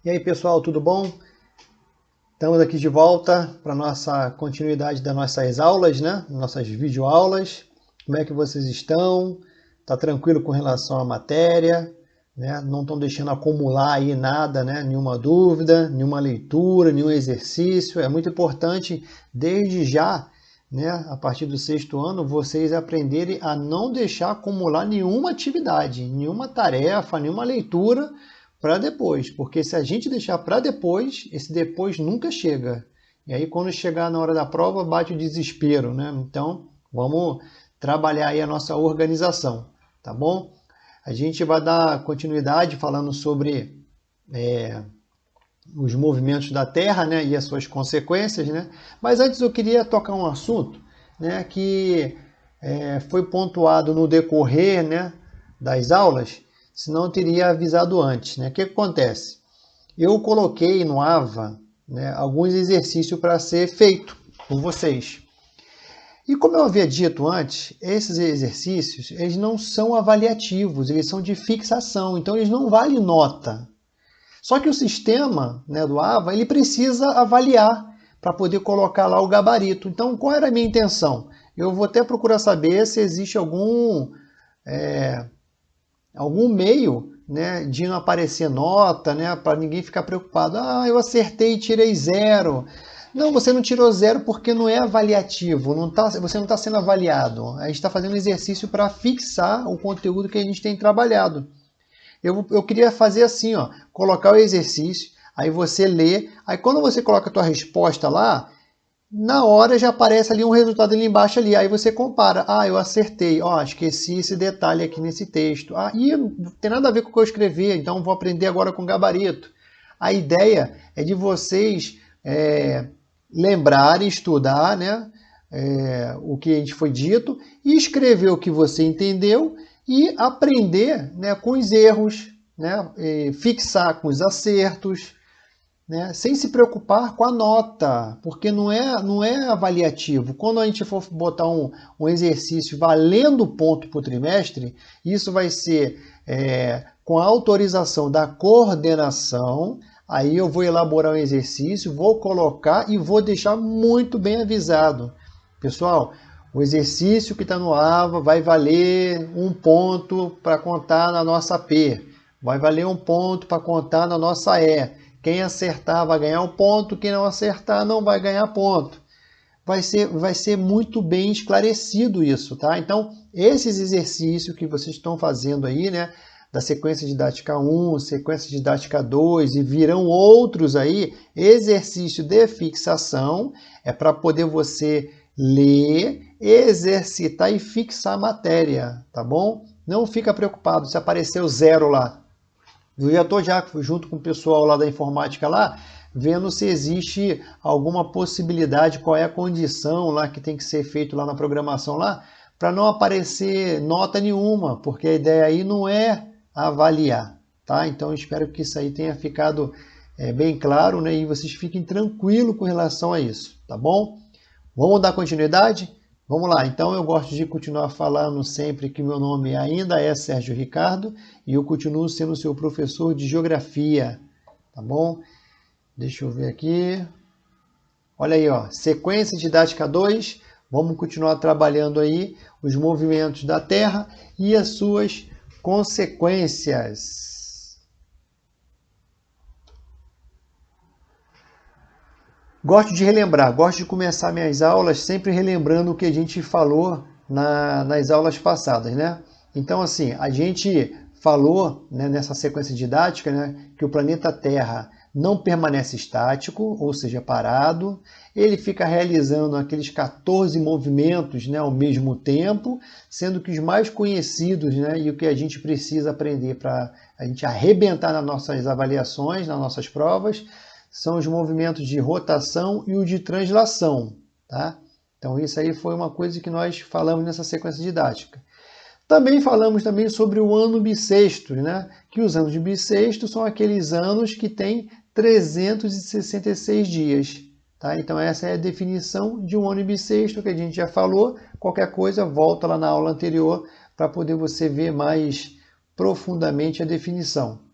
E aí, pessoal, tudo bom? Estamos aqui de volta para a nossa continuidade das nossas aulas, né? Nossas videoaulas. Como é que vocês estão? Tá tranquilo com relação à matéria, né? Não estão deixando acumular aí nada, né? Nenhuma dúvida, nenhuma leitura, nenhum exercício. É muito importante, desde já, né? A partir do sexto ano, vocês aprenderem a não deixar acumular nenhuma atividade, nenhuma tarefa, nenhuma leitura, para depois, porque se a gente deixar para depois, esse depois nunca chega. E aí quando chegar na hora da prova, bate o desespero, né? Então, vamos trabalhar aí a nossa organização, tá bom? A gente vai dar continuidade falando sobre os movimentos da Terra, né, e as suas consequências, né? Mas antes eu queria tocar um assunto, né, que foi pontuado no decorrer, né, das aulas, senão eu teria avisado antes, né? O que acontece? Eu coloquei no AVA, né, alguns exercícios para ser feito por vocês. E como eu havia dito antes, esses exercícios eles não são avaliativos, eles são de fixação, então eles não valem nota. Só que o sistema, né, do AVA ele precisa avaliar para poder colocar lá o gabarito. Então, qual era a minha intenção? Eu vou até procurar saber se existe algum meio, né, de não aparecer nota, né, para ninguém ficar preocupado. Ah, eu acertei e tirei 0. Não, você não tirou 0 porque não é avaliativo, você não está sendo avaliado. A gente está fazendo um exercício para fixar o conteúdo que a gente tem trabalhado. Eu queria fazer assim, ó, colocar o exercício, aí você lê, aí quando você coloca a tua resposta lá, na hora já aparece ali um resultado ali embaixo ali, aí você compara. Ah, eu acertei, ó, esqueci esse detalhe aqui nesse texto. Ah, e não tem nada a ver com o que eu escrevi, então vou aprender agora com gabarito. A ideia é de vocês lembrarem, estudar, né, o que a gente foi dito, e escrever o que você entendeu e aprender, né, com os erros, né, fixar com os acertos, né, sem se preocupar com a nota, porque não é avaliativo. Quando a gente for botar um exercício valendo ponto por trimestre, isso vai ser com a autorização da coordenação. Aí eu vou elaborar um exercício, vou colocar e vou deixar muito bem avisado. Pessoal, o exercício que está no AVA vai valer 1 ponto para contar na nossa P, vai valer 1 ponto para contar na nossa E. Quem acertar vai ganhar 1 ponto, quem não acertar não vai ganhar ponto. Vai ser muito bem esclarecido isso, tá? Então, esses exercícios que vocês estão fazendo aí, né, da sequência didática 1, sequência didática 2 e virão outros aí, exercício de fixação, é para poder você ler, exercitar e fixar a matéria, tá bom? Não fica preocupado se apareceu 0 lá. Eu já estou junto com o pessoal lá da informática lá, vendo se existe alguma possibilidade, qual é a condição lá que tem que ser feito lá na programação lá, para não aparecer nota nenhuma, porque a ideia aí não é avaliar, tá? Então eu espero que isso aí tenha ficado bem claro, né? E vocês fiquem tranquilos com relação a isso, tá bom? Vamos dar continuidade? Vamos lá, então eu gosto de continuar falando sempre que meu nome ainda é Sérgio Ricardo e eu continuo sendo seu professor de Geografia, tá bom? Deixa eu ver aqui. Olha aí, ó, sequência didática 2, vamos continuar trabalhando aí os movimentos da Terra e as suas consequências. Gosto de relembrar, gosto de começar minhas aulas sempre relembrando o que a gente falou nas aulas passadas, né? Então, assim, a gente falou, né, nessa sequência didática, né, que o planeta Terra não permanece estático, ou seja, parado. Ele fica realizando aqueles 14 movimentos, né, ao mesmo tempo, sendo que os mais conhecidos, né, e o que a gente precisa aprender para a gente arrebentar nas nossas avaliações, nas nossas provas, são os movimentos de rotação e o de translação, tá? Então isso aí foi uma coisa que nós falamos nessa sequência didática. Também falamos também sobre o ano bissexto, né? Que os anos bissextos são aqueles anos que têm 366 dias, tá? Então essa é a definição de um ano bissexto que a gente já falou. Qualquer coisa, volta lá na aula anterior para poder você ver mais profundamente a definição.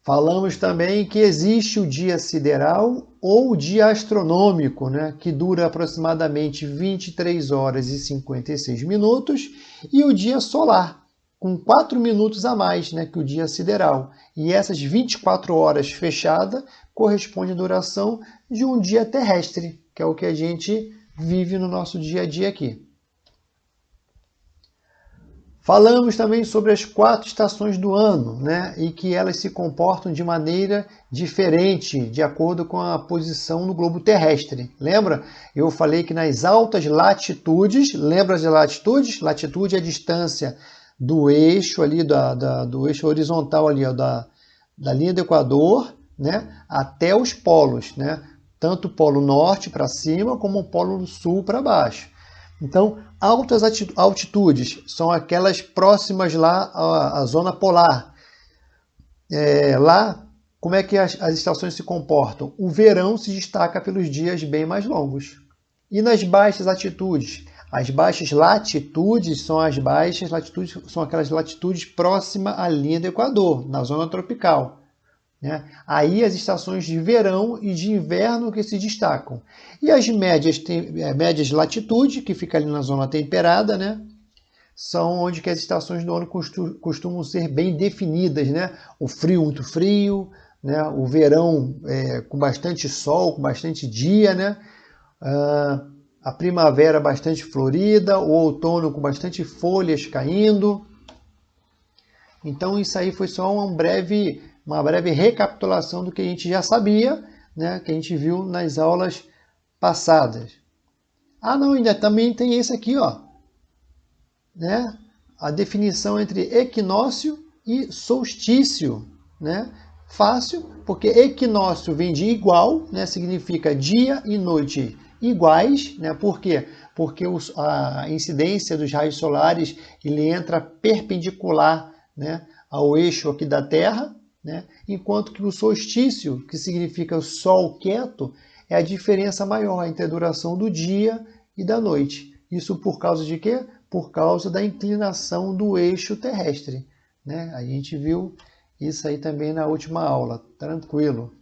Falamos também que existe o dia sideral ou o dia astronômico, né, que dura aproximadamente 23 horas e 56 minutos, e o dia solar, com 4 minutos a mais, né, que o dia sideral. E essas 24 horas fechadas correspondem à duração de um dia terrestre, que é o que a gente vive no nosso dia a dia aqui. Falamos também sobre as 4 estações do ano, né, e que elas se comportam de maneira diferente de acordo com a posição no globo terrestre. Lembra? Eu falei que nas altas latitudes, lembra as latitudes? Latitude é a distância do eixo ali, do eixo horizontal ali, ó, da linha do Equador, né, até os polos, né, tanto o polo norte para cima como o polo sul para baixo. Então, altas altitudes são aquelas próximas lá à zona polar. Lá, como é que as estações se comportam? O verão se destaca pelos dias bem mais longos. E nas baixas latitudes? As baixas latitudes são aquelas latitudes próximas à linha do Equador, na zona tropical. Né? Aí as estações de verão e de inverno que se destacam. E as médias latitude, que fica ali na zona temperada, né? São onde que as estações do ano costumam ser bem definidas. Né? O frio muito frio, né? O verão com bastante sol, com bastante dia, né? A primavera bastante florida, o outono com bastante folhas caindo. Então isso aí foi só uma breve recapitulação do que a gente já sabia, né, que a gente viu nas aulas passadas. Ah, não, ainda também tem esse aqui, ó, né, a definição entre equinócio e solstício, né? Fácil, porque equinócio vem de igual, né, significa dia e noite iguais, né? Por quê? Porque a incidência dos raios solares ele entra perpendicular, né, ao eixo aqui da Terra, né? Enquanto que o solstício, que significa o sol quieto, é a diferença maior entre a duração do dia e da noite. Isso por causa de quê? Por causa da inclinação do eixo terrestre. Né? A gente viu isso aí também na última aula, tranquilo.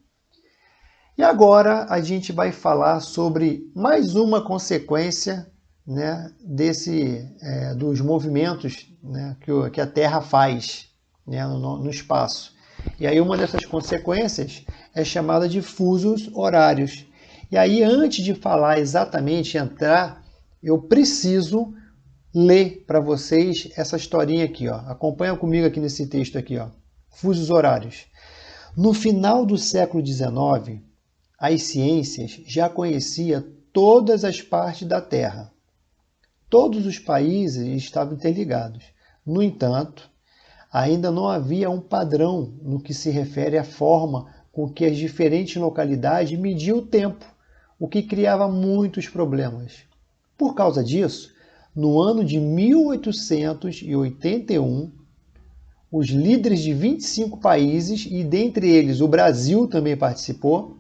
E agora a gente vai falar sobre mais uma consequência, né, dos movimentos, né, que a Terra faz, né, no espaço. E aí uma dessas consequências é chamada de fusos horários. E aí antes de falar exatamente, eu preciso ler para vocês essa historinha aqui. Ó. Acompanha comigo aqui nesse texto aqui. Ó. Fusos horários. No final do século XIX, as ciências já conheciam todas as partes da Terra. Todos os países estavam interligados. No entanto, ainda não havia um padrão no que se refere à forma com que as diferentes localidades mediam o tempo, o que criava muitos problemas. Por causa disso, no ano de 1881, os líderes de 25 países, e dentre eles o Brasil também participou,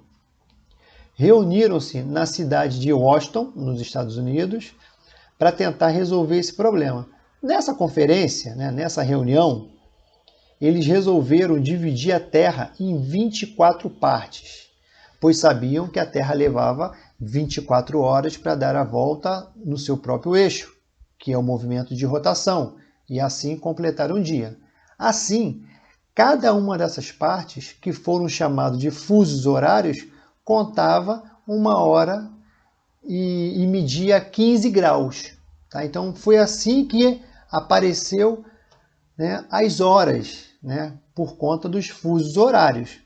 reuniram-se na cidade de Washington, nos Estados Unidos, para tentar resolver esse problema. Nessa conferência, né, nessa reunião, eles resolveram dividir a Terra em 24 partes, pois sabiam que a Terra levava 24 horas para dar a volta no seu próprio eixo, que é o movimento de rotação, e assim completar um dia. Assim, cada uma dessas partes, que foram chamadas de fusos horários, contava uma hora e media 15 graus. Tá? Então, foi assim que apareceu, né, as horas, né, por conta dos fusos horários.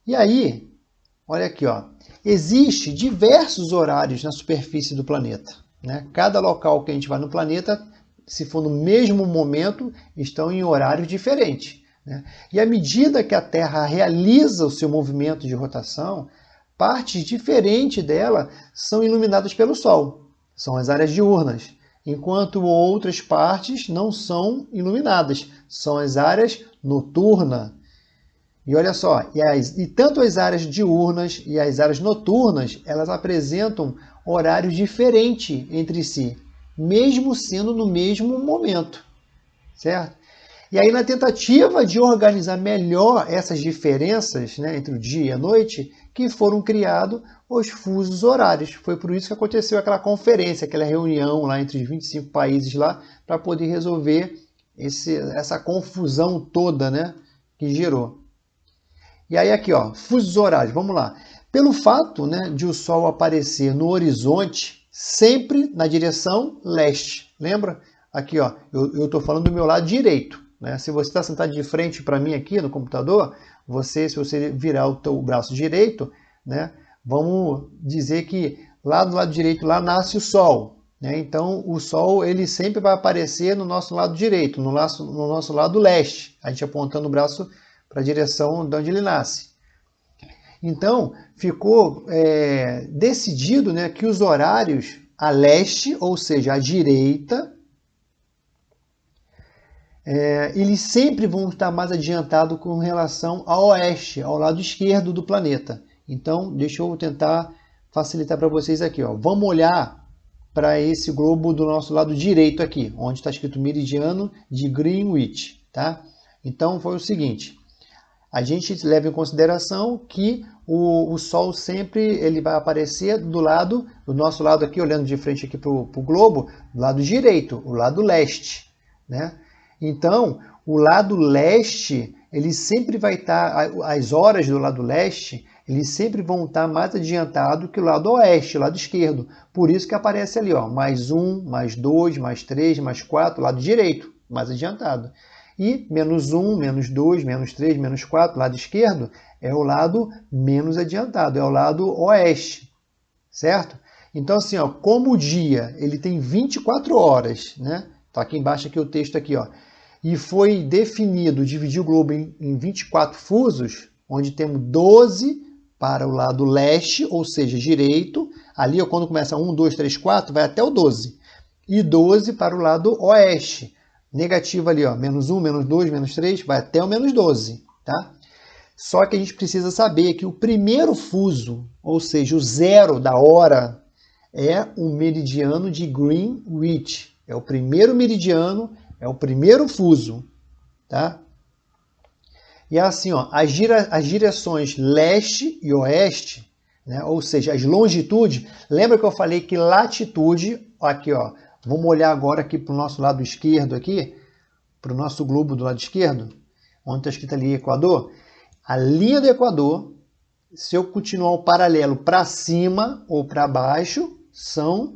E aí, olha aqui, ó, existe diversos horários na superfície do planeta. Né? Cada local que a gente vai no planeta, se for no mesmo momento, estão em horários diferentes. Né? E à medida que a Terra realiza o seu movimento de rotação, partes diferentes dela são iluminadas pelo Sol. São as áreas diurnas. Enquanto outras partes não são iluminadas. São as áreas noturnas. E olha só, e tanto as áreas diurnas e as áreas noturnas, elas apresentam horários diferentes entre si, mesmo sendo no mesmo momento, certo? E aí, na tentativa de organizar melhor essas diferenças, né, entre o dia e a noite, que foram criados os fusos horários. Foi por isso que aconteceu aquela conferência, aquela reunião lá entre os 25 países lá, para poder resolver essa confusão toda, né, que gerou. E aí aqui, ó, fusos horários, vamos lá. Pelo fato, né, de o Sol aparecer no horizonte sempre na direção leste, lembra? Aqui, ó, eu estou falando do meu lado direito. Né? Se você está sentado de frente para mim aqui no computador, se você virar o teu braço direito, né, vamos dizer que lá do lado direito lá nasce o Sol. Né? Então o Sol ele sempre vai aparecer no nosso lado direito, no nosso lado leste, a gente apontando o braço para a direção de onde ele nasce. Então ficou decidido, né, que os horários a leste, ou seja, à direita, eles sempre vão estar mais adiantados com relação ao oeste, ao lado esquerdo do planeta. Então, deixa eu tentar facilitar para vocês aqui. Ó. Vamos olhar para esse globo do nosso lado direito aqui, onde está escrito meridiano de Greenwich. Tá? Então, foi o seguinte. A gente leva em consideração que o Sol sempre ele vai aparecer do nosso lado aqui, olhando de frente aqui para o globo, do lado direito, o lado leste. Né? Então, o lado leste, ele sempre vai estar, as horas do lado leste, eles sempre vão estar mais adiantado que o lado oeste, o lado esquerdo. Por isso que aparece ali, ó, mais 1, mais 2, mais 3, mais 4, lado direito, mais adiantado. E menos 1, menos 2, menos 3, menos 4, lado esquerdo, é o lado menos adiantado, é o lado oeste, certo? Então, assim, ó, como o dia ele tem 24 horas, né? Tá aqui embaixo aqui o texto aqui, ó. E foi definido dividir o globo em 24 fusos, onde temos 12 para o lado leste, ou seja, direito. Ali, quando começa 1, 2, 3, 4, vai até o 12. E 12 para o lado oeste. Negativo ali, ó, menos 1, menos 2, menos 3, vai até o menos 12. Tá? Só que a gente precisa saber que o primeiro fuso, ou seja, o zero da hora, é o meridiano de Greenwich. É o primeiro meridiano, é o primeiro fuso, tá? E assim, ó, as direções leste e oeste, né, ou seja, as longitudes, lembra que eu falei que latitude, aqui, ó, vamos olhar agora aqui para o nosso lado esquerdo aqui, para o nosso globo do lado esquerdo, onde está escrito ali Equador, a linha do Equador, se eu continuar o paralelo para cima ou para baixo, são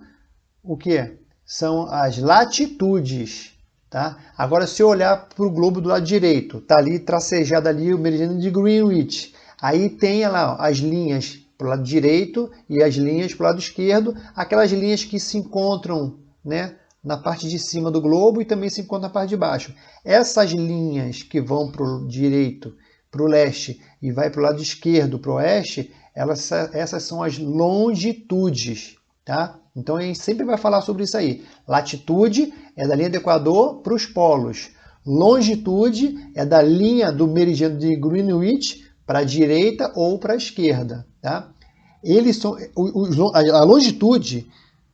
o quê? São as latitudes. Tá? Agora, se eu olhar para o globo do lado direito, está ali tracejado ali o meridiano de Greenwich. Aí tem lá ó, as linhas para o lado direito e as linhas para o lado esquerdo, aquelas linhas que se encontram, né, na parte de cima do globo e também se encontram na parte de baixo. Essas linhas que vão para o direito, para o leste e vai para o lado esquerdo, para o oeste, essas são as longitudes. Tá? Então a gente sempre vai falar sobre isso aí. Latitude é da linha do Equador para os polos. Longitude é da linha do meridiano de Greenwich para a direita ou para a esquerda. Tá? A longitude,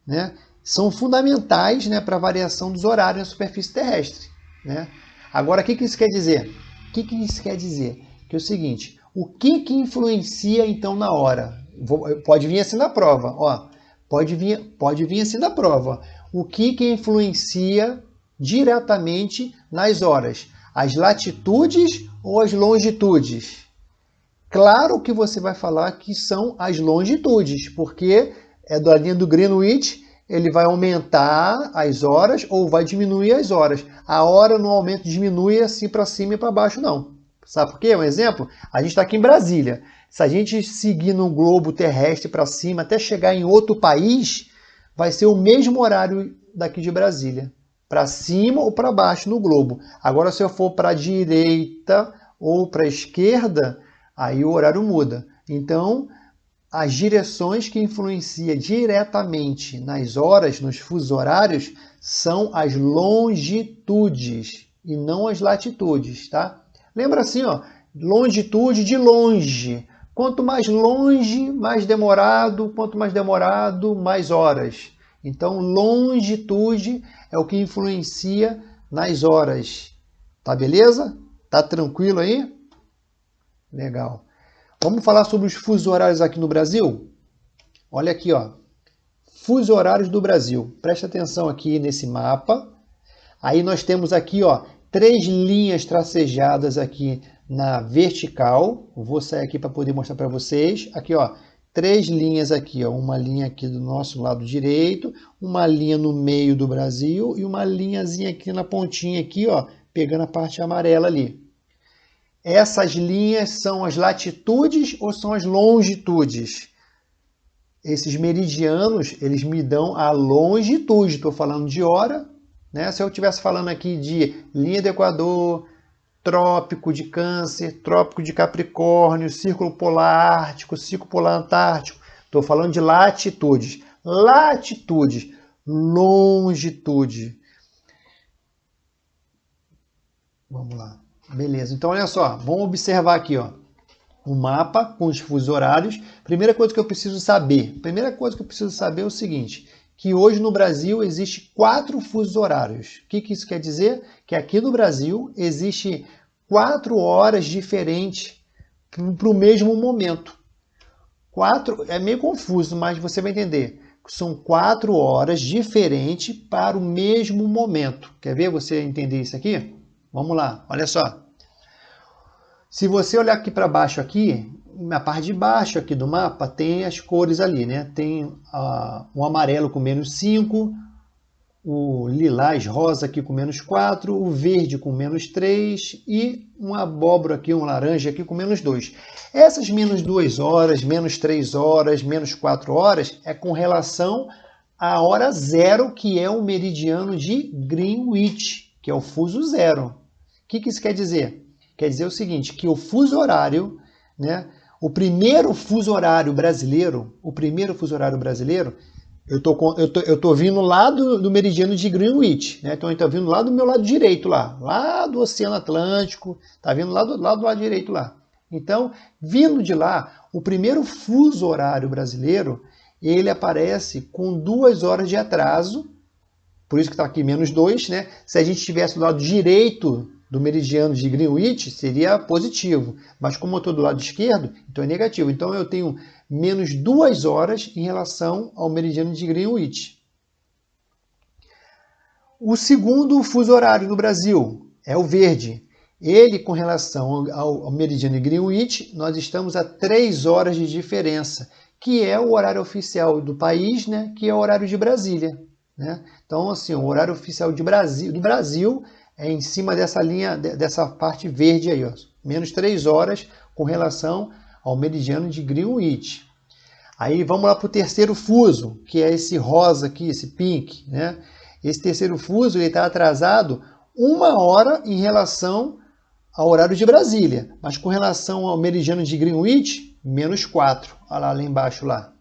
né, são fundamentais, né, para a variação dos horários na superfície terrestre. Né? Agora, o que isso quer dizer? O que isso quer dizer? Que é o seguinte, o que influencia então na hora? Pode vir assim na prova, ó. Pode vir assim na prova. O que influencia diretamente nas horas? As latitudes ou as longitudes? Claro que você vai falar que são as longitudes, porque é da linha do Greenwich, ele vai aumentar as horas ou vai diminuir as horas. A hora no aumento diminui assim para cima e para baixo, não. Sabe por quê? Um exemplo, a gente está aqui em Brasília. Se a gente seguir no globo terrestre para cima até chegar em outro país, vai ser o mesmo horário daqui de Brasília. Para cima ou para baixo no globo. Agora, se eu for para a direita ou para a esquerda, aí o horário muda. Então, as direções que influenciam diretamente nas horas, nos fusos horários, são as longitudes e não as latitudes, tá? Lembra assim, ó, longitude de longe. Quanto mais longe, mais demorado. Quanto mais demorado, mais horas. Então, longitude é o que influencia nas horas. Tá beleza? Tá tranquilo aí? Legal. Vamos falar sobre os fusos horários aqui no Brasil? Olha aqui, ó. Fusos horários do Brasil. Presta atenção aqui nesse mapa. Aí nós temos aqui, ó, 3 linhas tracejadas aqui na vertical. Vou sair aqui para poder mostrar para vocês. Aqui, ó, 3 linhas aqui, ó. Uma linha aqui do nosso lado direito, uma linha no meio do Brasil e uma linhazinha aqui na pontinha aqui, ó, pegando a parte amarela ali. Essas linhas são as latitudes ou são as longitudes? Esses meridianos, eles me dão a longitude. Estou falando de hora, né? Se eu estivesse falando aqui de linha do Equador, trópico de Câncer, trópico de Capricórnio, círculo polar ártico, círculo polar antártico, estou falando de latitudes. Latitudes, longitude. Vamos lá. Beleza, então olha só, vamos observar aqui, ó, o mapa com os fusos horários. Primeira coisa que eu preciso saber é o seguinte, que hoje no Brasil existe 4 fusos horários. O que isso quer dizer? Que aqui no Brasil existe 4 horas diferentes para o mesmo momento. 4 é meio confuso, mas você vai entender. São 4 horas diferentes para o mesmo momento. Quer ver você entender isso aqui? Vamos lá, olha só. Se você olhar aqui para baixo, aqui, na parte de baixo aqui do mapa, tem as cores ali, né? Tem o amarelo com -5, o lilás rosa aqui com -4, o verde com -3 e uma abóbora aqui, um laranja aqui com -2. Essas -2 horas, -3 horas, -4 horas é com relação à hora zero, que é o meridiano de Greenwich, que é o fuso zero. O que isso quer dizer? Quer dizer o seguinte, que o fuso horário, né, o primeiro fuso horário brasileiro, eu tô vindo lá do meridiano de Greenwich, né? Então eu tô vindo lá do meu lado direito lá do Oceano Atlântico, tá vindo lá do lado direito lá. Então, vindo de lá, o primeiro fuso horário brasileiro, ele aparece com 2 horas de atraso, por isso que está aqui -2, né? Se a gente estivesse do lado direito do meridiano de Greenwich, seria positivo. Mas como eu estou do lado esquerdo, então é negativo. Então eu tenho -2 horas em relação ao meridiano de Greenwich. O segundo fuso horário no Brasil é o verde. Ele, com relação ao meridiano de Greenwich, nós estamos a 3 horas de diferença, que é o horário oficial do país, né? Que é o horário de Brasília, né? Então, assim, o horário oficial do Brasil é em cima dessa linha, dessa parte verde aí, ó, -3 horas com relação ao meridiano de Greenwich. Aí vamos lá para o terceiro fuso, que é esse rosa aqui, esse pink, né? Esse terceiro fuso está atrasado 1 hora em relação ao horário de Brasília, mas com relação ao meridiano de Greenwich, -4, olha lá embaixo lá,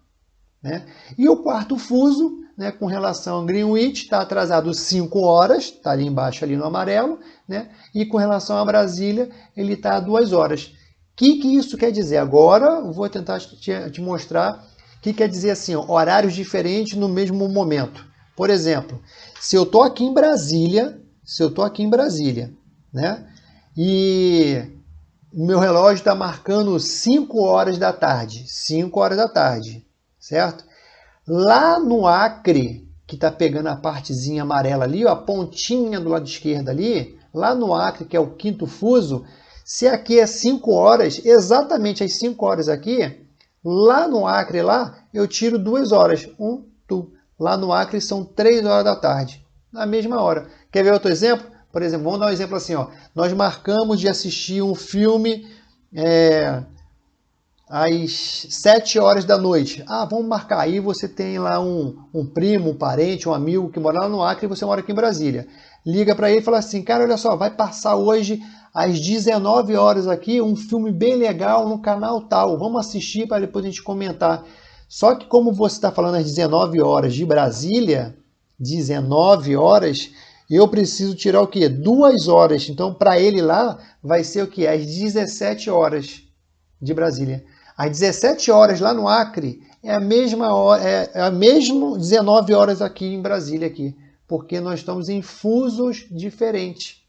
né? E o quarto fuso, né, com relação a Greenwich, está atrasado 5 horas, está ali embaixo ali no amarelo, né? E com relação a Brasília, ele está a 2 horas. O que isso quer dizer? Agora eu vou tentar te mostrar o que quer dizer assim, ó, horários diferentes no mesmo momento. Por exemplo, se eu estou aqui em Brasília, né? E o meu relógio está marcando 5 horas da tarde, certo? Lá no Acre, que está pegando a partezinha amarela ali, ó, a pontinha do lado esquerdo ali, lá no Acre, que é o quinto fuso, se aqui é 5 horas, exatamente as 5 horas aqui, lá no Acre, lá, eu tiro 2 horas. Lá no Acre são 3 horas da tarde, na mesma hora. Quer ver outro exemplo? Por exemplo, vamos dar um exemplo assim, ó. Nós marcamos de assistir um filme às 7 horas da noite. Ah, vamos marcar. Aí você tem lá um primo, um parente, um amigo que mora lá no Acre e você mora aqui em Brasília. Liga para ele e fala assim, cara, olha só, vai passar hoje às 19 horas aqui um filme bem legal no canal tal. Vamos assistir para depois a gente comentar. Só que como você está falando às 19 horas de Brasília, 19 horas, eu preciso tirar o quê? 2 horas. Então, para ele lá, vai ser o quê? Às 17 horas de Brasília. Às 17 horas lá no Acre, é a mesma hora, é a mesma 19 horas aqui em Brasília, aqui, porque nós estamos em fusos diferentes.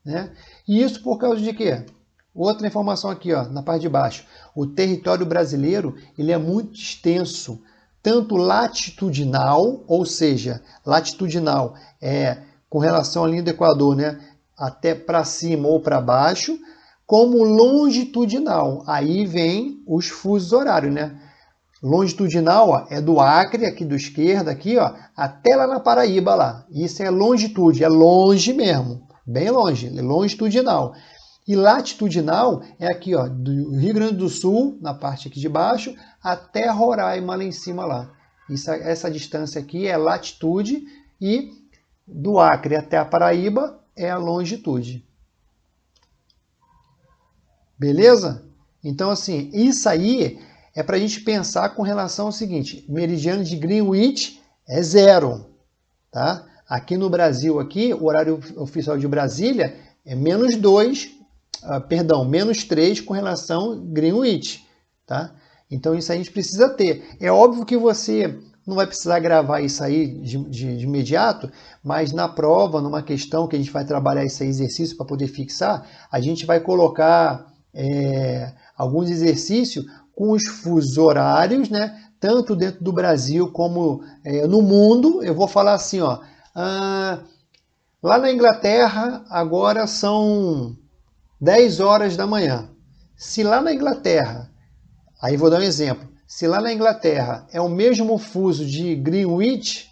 né? E isso por causa de quê? Outra informação aqui, ó, na parte de baixo. O território brasileiro ele é muito extenso, tanto latitudinal, ou seja, latitudinal é com relação à linha do Equador, né, até para cima ou para baixo, como longitudinal. Aí vem os fusos horários, né? Longitudinal, ó, é do Acre, aqui do esquerdo, aqui, ó, até lá na Paraíba, lá. Isso é longitude, é longe mesmo, bem longe, é longitudinal. E latitudinal é aqui, ó, do Rio Grande do Sul, na parte aqui de baixo, até Roraima, lá em cima, lá. Essa distância aqui é latitude e do Acre até a Paraíba é a longitude. Beleza? Então, assim, isso aí é para a gente pensar com relação ao seguinte, meridiano de Greenwich é 0, tá? Aqui no Brasil, aqui, o horário oficial de Brasília é menos 3 com relação a Greenwich, tá? Então isso aí a gente precisa ter. É óbvio que você não vai precisar gravar isso aí de imediato, mas na prova, numa questão que a gente vai trabalhar esse exercício para poder fixar, a gente vai colocar alguns exercícios com os fusos horários, né? Tanto dentro do Brasil como no mundo. Eu vou falar assim, ó, lá na Inglaterra agora são 10 horas da manhã. Se lá na Inglaterra, aí vou dar um exemplo, se lá na Inglaterra é o mesmo fuso de Greenwich,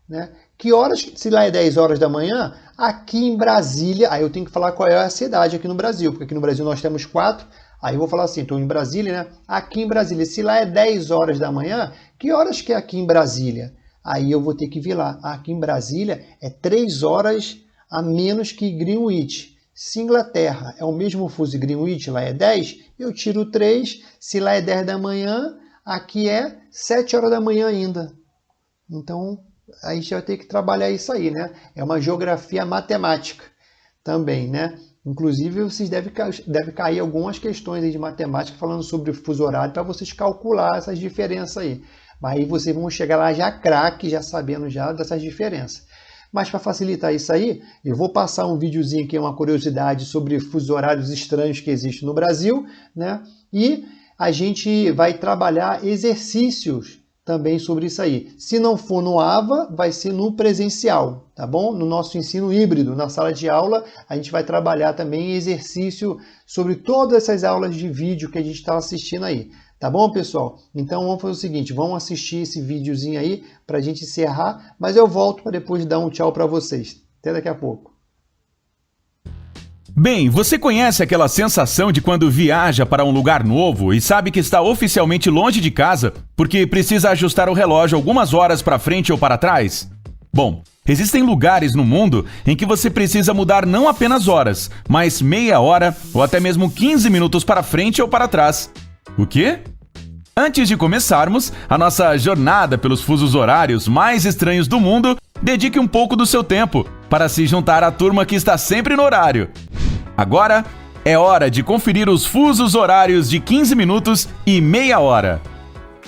né? Que horas, se lá é 10 horas da manhã, aqui em Brasília, aí eu tenho que falar qual é a cidade aqui no Brasil, porque aqui no Brasil nós temos 4, aí eu vou falar assim, estou em Brasília, né? Aqui em Brasília, se lá é 10 horas da manhã, que horas que é aqui em Brasília? Aí eu vou ter que vir lá. Aqui em Brasília é 3 horas a menos que Greenwich. Se Inglaterra é o mesmo fuso de Greenwich, lá é 10, eu tiro 3. Se lá é 10 da manhã, aqui é 7 horas da manhã ainda. Então, a gente vai ter que trabalhar isso aí, né? É uma geografia matemática também, né? Inclusive, vocês devem cair algumas questões aí de matemática falando sobre o fuso horário para vocês calcular essas diferenças aí. Mas aí vocês vão chegar lá já craque, já sabendo já dessas diferenças. Mas para facilitar isso aí, eu vou passar um videozinho aqui, uma curiosidade sobre fusos horários estranhos que existem no Brasil, né? E a gente vai trabalhar exercícios também sobre isso aí. Se não for no AVA, vai ser no presencial, tá bom? No nosso ensino híbrido, na sala de aula, a gente vai trabalhar também exercício sobre todas essas aulas de vídeo que a gente está assistindo aí. Tá bom, pessoal? Então vamos fazer o seguinte, vamos assistir esse videozinho aí para a gente encerrar, mas eu volto para depois dar um tchau para vocês. Até daqui a pouco. Bem, você conhece aquela sensação de quando viaja para um lugar novo e sabe que está oficialmente longe de casa porque precisa ajustar o relógio algumas horas para frente ou para trás? Bom, existem lugares no mundo em que você precisa mudar não apenas horas, mas meia hora ou até mesmo 15 minutos para frente ou para trás. O quê? Antes de começarmos a nossa jornada pelos fusos horários mais estranhos do mundo, dedique um pouco do seu tempo para se juntar à turma que está sempre no horário. Agora é hora de conferir os fusos horários de 15 minutos e meia hora.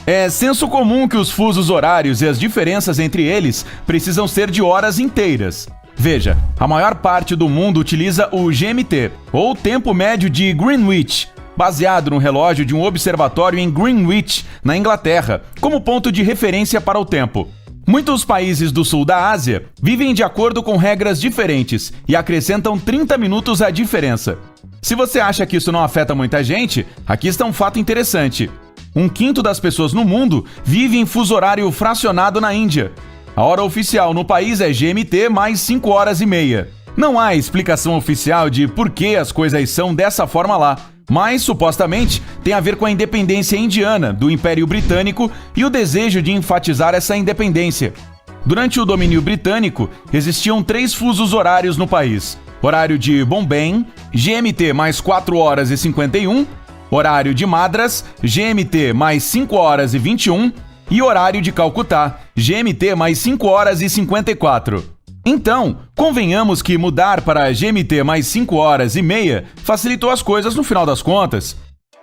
É senso comum que os fusos horários e as diferenças entre eles precisam ser de horas inteiras. Veja, a maior parte do mundo utiliza o GMT, ou Tempo Médio de Greenwich, baseado no relógio de um observatório em Greenwich, na Inglaterra, como ponto de referência para o tempo. Muitos países do sul da Ásia vivem de acordo com regras diferentes e acrescentam 30 minutos à diferença. Se você acha que isso não afeta muita gente, aqui está um fato interessante. 1/5 das pessoas no mundo vive em fuso horário fracionado na Índia. A hora oficial no país é GMT mais 5 horas e meia. Não há explicação oficial de por que as coisas são dessa forma lá, mas, supostamente, tem a ver com a independência indiana do Império Britânico e o desejo de enfatizar essa independência. Durante o domínio britânico, existiam 3 fusos horários no país. Horário de Bombay, GMT mais 4 horas e 51, horário de Madras, GMT mais 5 horas e 21 e horário de Calcutá, GMT mais 5 horas e 54. Então, convenhamos que mudar para GMT mais 5 horas e meia facilitou as coisas no final das contas.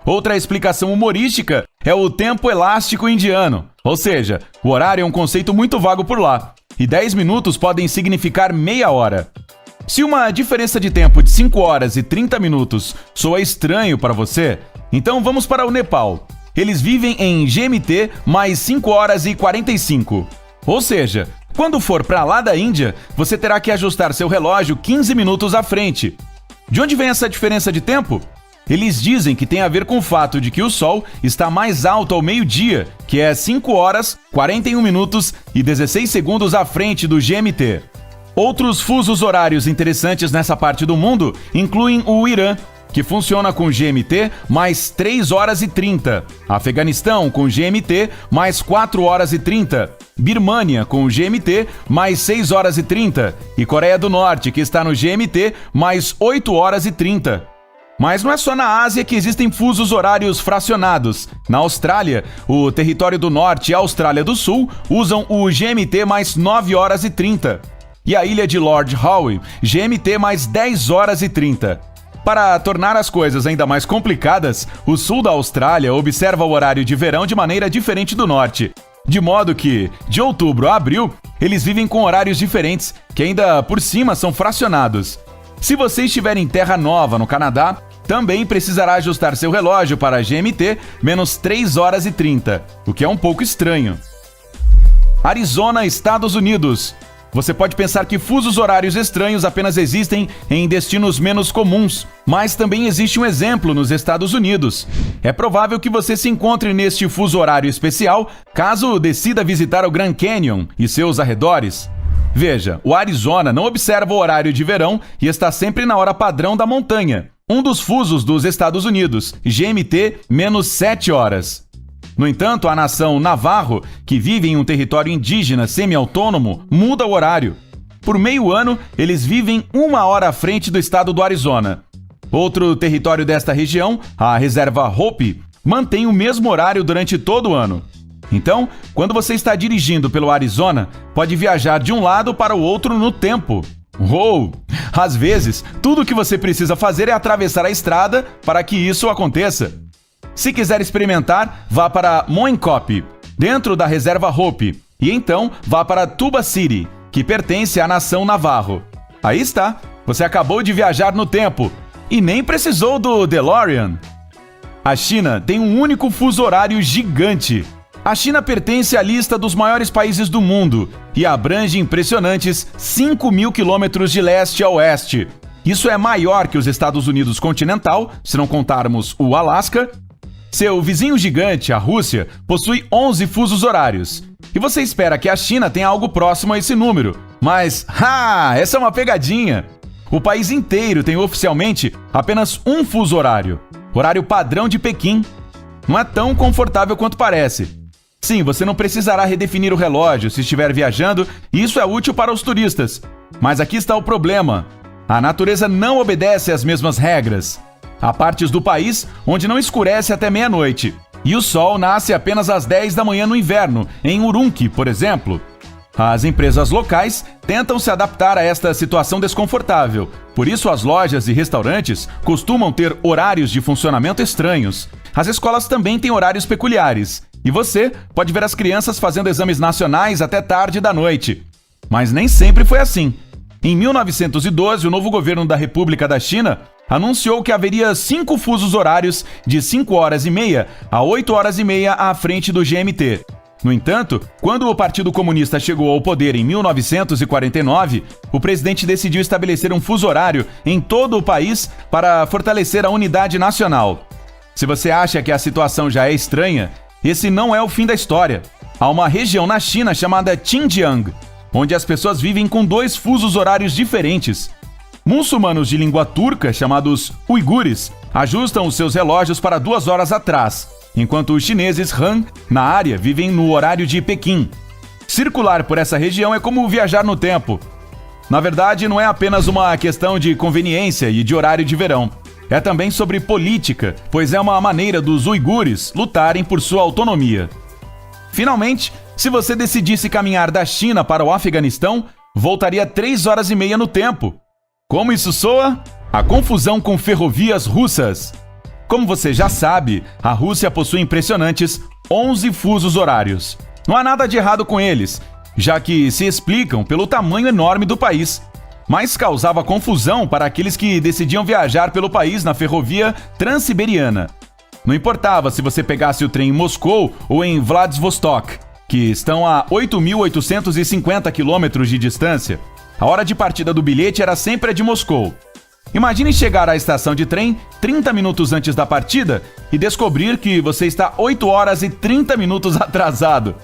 Outra explicação humorística é o tempo elástico indiano, ou seja, o horário é um conceito muito vago por lá, e 10 minutos podem significar meia hora. Se uma diferença de tempo de 5 horas e 30 minutos soa estranho para você, então vamos para o Nepal. Eles vivem em GMT mais 5 horas e 45. Ou seja, quando for para lá da Índia, você terá que ajustar seu relógio 15 minutos à frente. De onde vem essa diferença de tempo? Eles dizem que tem a ver com o fato de que o Sol está mais alto ao meio-dia, que é 5 horas, 41 minutos e 16 segundos à frente do GMT. Outros fusos horários interessantes nessa parte do mundo incluem o Irã, que funciona com GMT mais 3 horas e 30, Afeganistão com GMT mais 4 horas e 30, Birmânia com GMT mais 6 horas e 30 e Coreia do Norte, que está no GMT mais 8 horas e 30. Mas não é só na Ásia que existem fusos horários fracionados. Na Austrália, o Território do Norte e a Austrália do Sul usam o GMT mais 9 horas e 30. E a ilha de Lord Howe, GMT mais 10 horas e 30. Para tornar as coisas ainda mais complicadas, o sul da Austrália observa o horário de verão de maneira diferente do norte. De modo que, de outubro a abril, eles vivem com horários diferentes, que ainda por cima são fracionados. Se você estiver em Terra Nova, no Canadá, também precisará ajustar seu relógio para GMT menos 3 horas e 30, o que é um pouco estranho. Arizona, Estados Unidos. Você pode pensar que fusos horários estranhos apenas existem em destinos menos comuns, mas também existe um exemplo nos Estados Unidos. É provável que você se encontre neste fuso horário especial caso decida visitar o Grand Canyon e seus arredores. Veja, o Arizona não observa o horário de verão e está sempre na hora padrão da montanha, um dos fusos dos Estados Unidos, GMT menos 7 horas. No entanto, a nação Navarro, que vive em um território indígena semi-autônomo, muda o horário. Por meio ano, eles vivem 1 hora à frente do estado do Arizona. Outro território desta região, a reserva Hopi, mantém o mesmo horário durante todo o ano. Então, quando você está dirigindo pelo Arizona, pode viajar de um lado para o outro no tempo. Uou! Às vezes, tudo o que você precisa fazer é atravessar a estrada para que isso aconteça. Se quiser experimentar, vá para Moencop, dentro da reserva Hopi, e então vá para Tuba City, que pertence à nação Navarro. Aí está, você acabou de viajar no tempo, e nem precisou do DeLorean. A China tem um único fuso horário gigante. A China pertence à lista dos maiores países do mundo e abrange impressionantes 5.000 quilômetros de leste a oeste. Isso é maior que os Estados Unidos continental, se não contarmos o Alasca. Seu vizinho gigante, a Rússia, possui 11 fusos horários. E você espera que a China tenha algo próximo a esse número. Mas, essa é uma pegadinha! O país inteiro tem oficialmente apenas um fuso horário, horário padrão de Pequim. Não é tão confortável quanto parece. Sim, você não precisará redefinir o relógio se estiver viajando, e isso é útil para os turistas. Mas aqui está o problema. A natureza não obedece às mesmas regras. Há partes do país onde não escurece até meia-noite, e o sol nasce apenas às 10 da manhã no inverno, em Urumqi, por exemplo. As empresas locais tentam se adaptar a esta situação desconfortável, por isso as lojas e restaurantes costumam ter horários de funcionamento estranhos. As escolas também têm horários peculiares, e você pode ver as crianças fazendo exames nacionais até tarde da noite. Mas nem sempre foi assim. Em 1912, o novo governo da República da China anunciou que haveria 5 fusos horários de 5 horas e meia a 8 horas e meia à frente do GMT. No entanto, quando o Partido Comunista chegou ao poder em 1949, o presidente decidiu estabelecer um fuso horário em todo o país para fortalecer a unidade nacional. Se você acha que a situação já é estranha, esse não é o fim da história. Há uma região na China chamada Xinjiang, onde as pessoas vivem com 2 fusos horários diferentes. Muçulmanos de língua turca, chamados uigures, ajustam os seus relógios para 2 horas atrás, enquanto os chineses Han, na área, vivem no horário de Pequim. Circular por essa região é como viajar no tempo. Na verdade, não é apenas uma questão de conveniência e de horário de verão. É também sobre política, pois é uma maneira dos uigures lutarem por sua autonomia. Finalmente, se você decidisse caminhar da China para o Afeganistão, voltaria 3 horas e meia no tempo. Como isso soa? A confusão com ferrovias russas. Como você já sabe, a Rússia possui impressionantes 11 fusos horários. Não há nada de errado com eles, já que se explicam pelo tamanho enorme do país. mas causava confusão para aqueles que decidiam viajar pelo país na ferrovia Transiberiana. Não importava se você pegasse o trem em Moscou ou em Vladivostok, que estão a 8.850 quilômetros de distância. A hora de partida do bilhete era sempre a de Moscou. Imagine chegar à estação de trem 30 minutos antes da partida e descobrir que você está 8 horas e 30 minutos atrasado.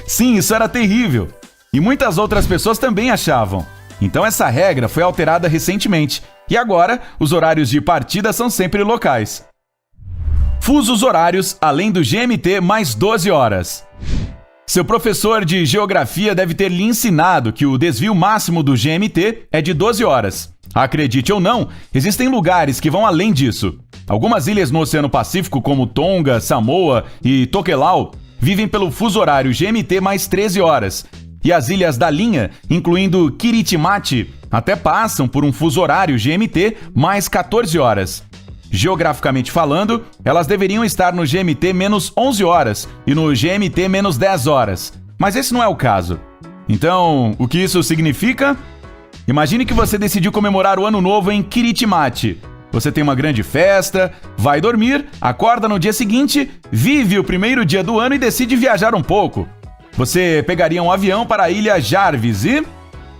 Sim, isso era terrível. E muitas outras pessoas também achavam. Então essa regra foi alterada recentemente. E agora, os horários de partida são sempre locais. Fusos horários além do GMT mais 12 horas. Seu professor de geografia deve ter lhe ensinado que o desvio máximo do GMT é de 12 horas. Acredite ou não, existem lugares que vão além disso. Algumas ilhas no Oceano Pacífico, como Tonga, Samoa e Tokelau, vivem pelo fuso horário GMT mais 13 horas. E as ilhas da linha, incluindo Kiritimati, até passam por um fuso horário GMT mais 14 horas. Geograficamente falando, elas deveriam estar no GMT menos 11 horas e no GMT menos 10 horas. Mas esse não é o caso. Então, o que isso significa? Imagine que você decidiu comemorar o Ano Novo em Kiritimati. Você tem uma grande festa, vai dormir, acorda no dia seguinte, vive o primeiro dia do ano e decide viajar um pouco. Você pegaria um avião para a ilha Jarvis e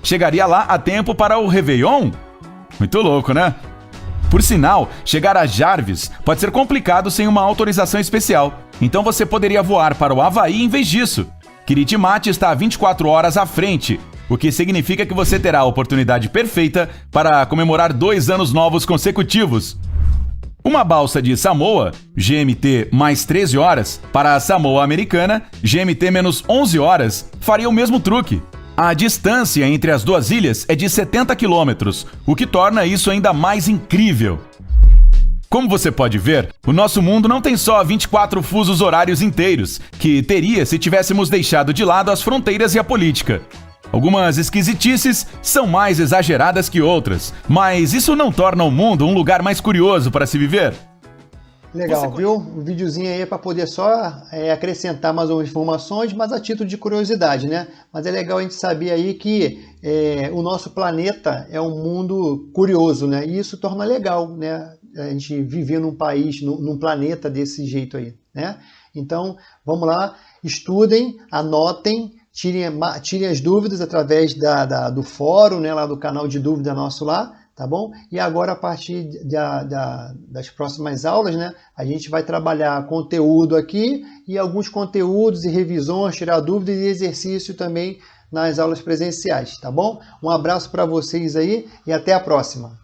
chegaria lá a tempo para o Réveillon? Muito louco, né? Por sinal, chegar a Jarvis pode ser complicado sem uma autorização especial. Então você poderia voar para o Havaí em vez disso. Kiritimati está a 24 horas à frente, o que significa que você terá a oportunidade perfeita para comemorar 2 anos novos consecutivos. Uma balsa de Samoa, GMT mais 13 horas, para a Samoa Americana, GMT menos 11 horas, faria o mesmo truque. A distância entre as duas ilhas é de 70 quilômetros, o que torna isso ainda mais incrível. Como você pode ver, o nosso mundo não tem só 24 fusos horários inteiros, que teria se tivéssemos deixado de lado as fronteiras e a política. Algumas esquisitices são mais exageradas que outras, mas isso não torna o mundo um lugar mais curioso para se viver? Legal, viu? Um videozinho aí para poder só acrescentar mais algumas informações, mas a título de curiosidade, né? Mas é legal a gente saber aí que o nosso planeta é um mundo curioso, né? E isso torna legal, né? A gente viver num país, num planeta desse jeito aí, né? Então, vamos lá, estudem, anotem, tirem as dúvidas através do fórum, né? Lá do canal de dúvida nosso lá. Tá bom? E agora, a partir das próximas aulas, né, a gente vai trabalhar conteúdo aqui e alguns conteúdos e revisões, tirar dúvidas e exercício também nas aulas presenciais, tá bom? Um abraço para vocês aí e até a próxima!